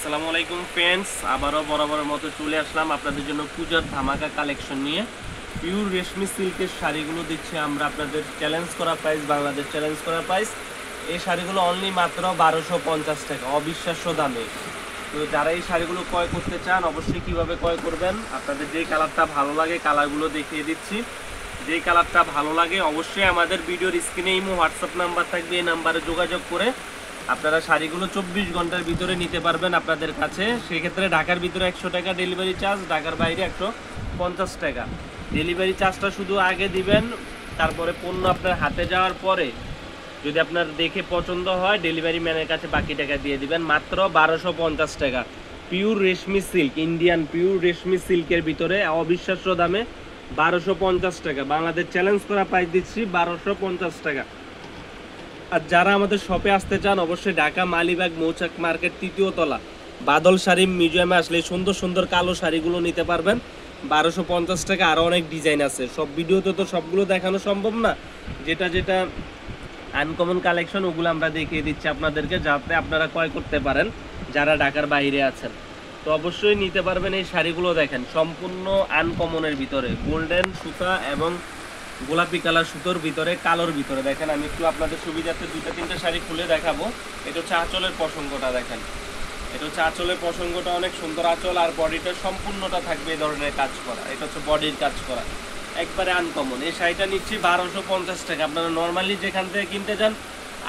আসসালামু আলাইকুম ফ্রেন্ডস, আবারও বরাবরের মতো চলে আসলাম আপনাদের জন্য পূজার ধামাকা কালেকশন নিয়ে। পিওর রেশমি সিল্কের শাড়িগুলো দিচ্ছি আমরা আপনাদের চ্যালেঞ্জ করা প্রাইস, বাংলাদেশ চ্যালেঞ্জ করা প্রাইস। এই শাড়িগুলো অনলি মাত্র 1250 টাকা, অবিশ্বাস্য দামে। তো যারা এই শাড়িগুলো ক্রয় করতে চান অবশ্যই কিভাবে ক্রয় করবেন, আপনাদের যেই কালারটা ভালো লাগে কালারগুলো দেখিয়ে দিচ্ছি। যেই কালারটা ভালো লাগে অবশ্যই আমাদের ভিডিওর স্ক্রিনে ইমো হোয়াটসঅ্যাপ নাম্বার থাকবে, এই নাম্বারে যোগাযোগ করে আপনারা শাড়িগুলো 24 ঘন্টার ভিতরে নিতে পারবেন আপনাদের কাছে। সেক্ষেত্রে ঢাকার ভিতরে 100 টাকা ডেলিভারি চার্জ, ঢাকার বাইরে 150 টাকা ডেলিভারি চার্জটা শুধু আগে দিবেন। তারপরে পণ্য আপনার হাতে যাওয়ার পরে যদি আপনার দেখে পছন্দ হয় ডেলিভারি ম্যানের কাছে বাকি টাকা দিয়ে দিবেন। মাত্র 1250 টাকা পিওর রেশমি সিল্ক, ইন্ডিয়ান পিওর রেশমি সিল্কের ভিতরে অবিশ্বাস্য দামে 1250 টাকা, বাংলাদেশ চ্যালেঞ্জ করা প্রাইস দিচ্ছি 1250 টাকা। আর যারা আমাদের শপে আসতে চান অবশ্যই ঢাকা মালিবাগ মৌচাক মার্কেট 3য় তলা বাদল শাড়ি মিউজিয়ামে আসলে সুন্দর সুন্দর কালো শাড়িগুলো নিতে পারবেন 1250 টাকা। আরও অনেক ডিজাইন আছে, সব ভিডিওতে তো সবগুলো দেখানো সম্ভব না। যেটা যেটা আনকমন কালেকশন ওগুলো আমরা দেখিয়ে দিচ্ছি আপনাদেরকে, যাতে আপনারা ক্রয় করতে পারেন যারা ঢাকার বাইরে আছেন। তো অবশ্যই নিতে পারবেন এই শাড়িগুলো। দেখেন সম্পূর্ণ আনকমনের ভিতরে গোল্ডেন সুতা এবং গোলাপি কালার সুতোর ভিতরে কালোর ভিতরে। দেখেন আমি একটু আপনাদের সুবিধার্থে 2-3টা শাড়ি খুলে দেখাবো। এটা হচ্ছে আঁচলের প্রসঙ্গটা, দেখেন এটা হচ্ছে আঁচলের প্রসঙ্গটা, অনেক সুন্দর আঁচল। আর বডিটা সম্পূর্ণটা থাকবে এই ধরনের কাজ করা, এটা হচ্ছে বডির কাজ করা, একবারে আনকমন। এই শাড়িটা নিচ্ছি 1250 টাকা। আপনারা নর্মালি যেখান থেকে কিনতে যান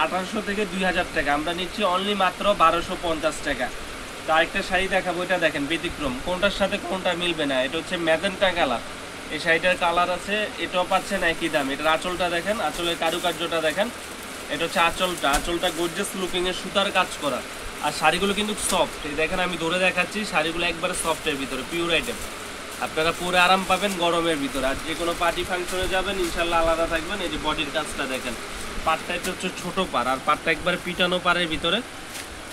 1800 থেকে 2000 টাকা, আমরা নিচ্ছি অনলি মাত্র 1250 টাকা। তো আরেকটা শাড়ি দেখাবো, এটা দেখেন ব্যতিক্রম, কোনটার সাথে কোনটা মিলবে না। এটা হচ্ছে ম্যাজেন্টা কালার, এই শাড়িটার কালার আছে, এটাও পাচ্ছেন একই দাম। এটার আঁচলটা দেখেন, আঁচলের কারুকার্যটা দেখেন, এটা হচ্ছে আঁচলটা গর্জিয়াস লুকিং এর সুতার কাজ করা। আর শাড়িগুলো কিন্তু সফট, এই দেখেন আমি ধরে দেখাচ্ছি, শাড়িগুলো একবারে সফটের ভিতরে পিওর আইটেম। আপনারা পরে আরাম পাবেন গরমের ভিতরে। আর যে কোনো পার্টি ফাংশনে যাবেন ইনশাল্লাহ আলাদা থাকবেন। এই যে বডির কাজটা দেখেন, পাটটা এটা হচ্ছে ছোটো পাড়, আর পাটটা একবারে পিটানো পাড়ের ভিতরে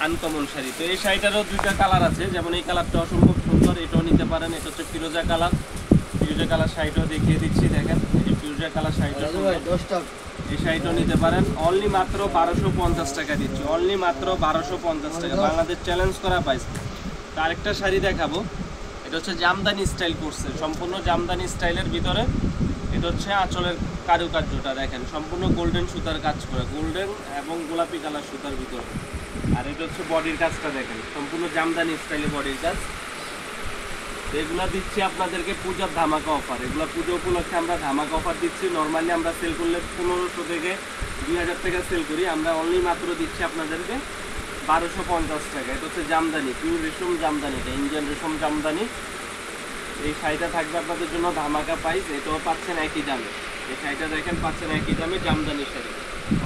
আনকমন শাড়ি। তো এই শাড়িটারও 2টা কালার আছে, যেমন এই কালারটা অসম্ভব সুন্দর, এটাও নিতে পারেন। এটা হচ্ছে ফিরোজা কালার, ফিরোজা কালার শাড়িটাও দেখিয়ে দিচ্ছি। দেখেন এই যে ফিরোজা কালার শাড়িটা, এই শাড়িটাও নিতে পারেন। অনলি মাত্র 1250 টাকা দিচ্ছি, অনলি মাত্র 1250 টাকা, বাংলাদেশ চ্যালেঞ্জ করা প্রাইস। তো আরেকটা শাড়ি দেখাবো, এটা হচ্ছে জামদানি স্টাইল করছে, সম্পূর্ণ জামদানি স্টাইলের ভিতরে। এটা হচ্ছে আঁচলের কারুকার্যটা দেখেন, সম্পূর্ণ গোল্ডেন সুতার কাজ করা, গোল্ডেন এবং গোলাপি কালার সুতার ভিতরে। আর এটা হচ্ছে বডির কাজটা দেখেন, সম্পূর্ণ জামদানি স্টাইলে বডির কাজ। এগুলো দিচ্ছি আপনাদেরকে পূজার ধামাকা অফার, এগুলো পুজো উপলক্ষে আমরা ধামাকা অফার দিচ্ছি। নর্মালি আমরা সেল করলে 1500 থেকে 2000 টাকা সেল করি, আমরা অনলি মাত্র দিচ্ছি আপনাদেরকে 1250 টাকা। এটা হচ্ছে জামদানি, পিওর রেশম জামদানিটা, ইন্ডিয়ান রেশম জামদানি। এই শাড়িটা থাকবে আপনাদের জন্য ধামাকা প্রাইস, এটাও পাচ্ছেন একই দামে। এই শাড়িটা দেখেন পাচ্ছেন একই দামে, জামদানি শাড়ি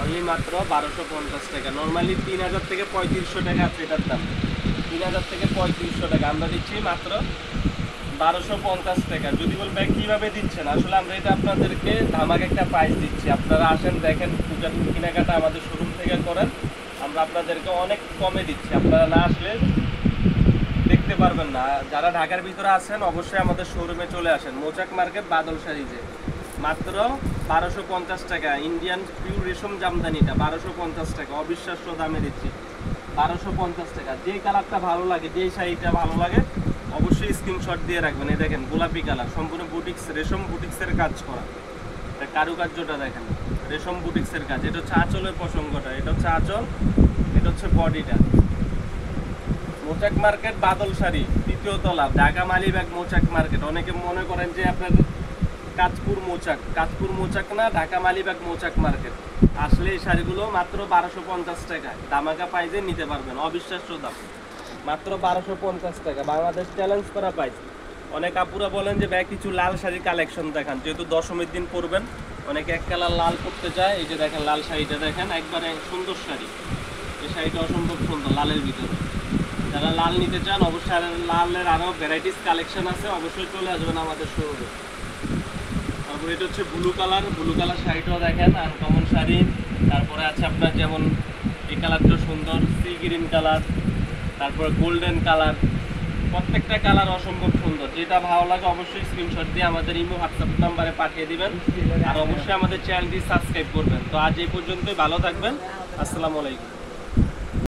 অনলি মাত্র 1250 টাকা। নর্মালি 3000 থেকে 3500 টাকা আছে এটার দাম, 3000 থেকে 3500 টাকা, আমরা দিচ্ছি মাত্র 1250 টাকা। যদি বলবেন কীভাবে দিচ্ছেন, আসলে আমরা এটা আপনাদেরকে ধামাকা একটা প্রাইস দিচ্ছি। আপনারা আসেন, দেখেন পূজার কেনাকাটা আমাদের শোরুম থেকে করেন, আমরা আপনাদেরকে অনেক কমে দিচ্ছি। আপনারা না আসলে দেখতে পারবেন না। যারা ঢাকার ভিতরে আছেন অবশ্যই আমাদের শোরুমে চলে আসেন, মৌচাক মার্কেট বাদল শাড়িতে। মাত্র 1250 টাকা, ইন্ডিয়ান পিওর রেশম জামদানিটা 1250 টাকা, অবিশ্বাস্য দামে দিচ্ছি 1250 টাকা। যে কালারটা ভালো লাগে, যে শাড়িটা ভালো লাগে অবশ্যই স্ক্রিনশট দিয়ে রাখবেন। এই দেখেন গোলাপি কালার, সম্পূর্ণ বুটিক্স, রেশম বুটিক্সের কাজ করা, কারুকার্যটা দেখেন, রেশম বুটিক্সের কাজ। এটা হচ্ছে আঁচলের প্রসঙ্গটা, এটা হচ্ছে আঁচল, এটা হচ্ছে বডিটা। মৌচাক মার্কেট বাদল শাড়ি 3য় তলা, ঢাকা মালিবাগ মৌচাক মার্কেট। অনেকে মনে করেন যে আপনার কাঁচপুর মৌচাক না, ঢাকা মালিবাগ মৌচাক মার্কেট। আসলে এই শাড়িগুলো মাত্র 1250 টাকা, ধামাকা প্রাইসে নিতে পারবেন, অবিশ্বাস্য দাম, মাত্র 1250 টাকা, বাংলাদেশ চ্যালেঞ্জ করা প্রাইস। অনেক আপুরা বলেন যে ভাই কিছু লাল শাড়ির কালেকশন দেখান, যেহেতু দশমীর দিন পরবেন, অনেকে এক কালার লাল করতে চায়। এই যে দেখেন লাল শাড়িটা দেখেন, একবারে সুন্দর শাড়ি, এই শাড়িটা অসম্ভব সুন্দর লালের ভিতরে। যারা লাল নিতে চান অবশ্যই, লালের আরও ভ্যারাইটিস কালেকশন আছে, অবশ্যই চলে আসবেন আমাদের শোরুমে। তারপরে এটা হচ্ছে ব্লু কালার শাড়িটাও দেখেন, আনকমন শাড়ি। তারপরে আছে আপনার যেমন এই কালারটা সুন্দর, সি গ্রিন কালার, তারপরে গোল্ডেন কালার, প্রত্যেকটা কালার অসম্ভব সুন্দর। যেটা ভালো লাগে অবশ্যই স্ক্রিনশট দিয়ে আমাদের ইমো হোয়াটসঅ্যাপ নাম্বারে পাঠিয়ে দিবেন। আর অবশ্যই আমাদের চ্যানেলটি সাবস্ক্রাইব করবেন। তো আজ এই পর্যন্তই, ভালো থাকবেন, আসসালামু আলাইকুম।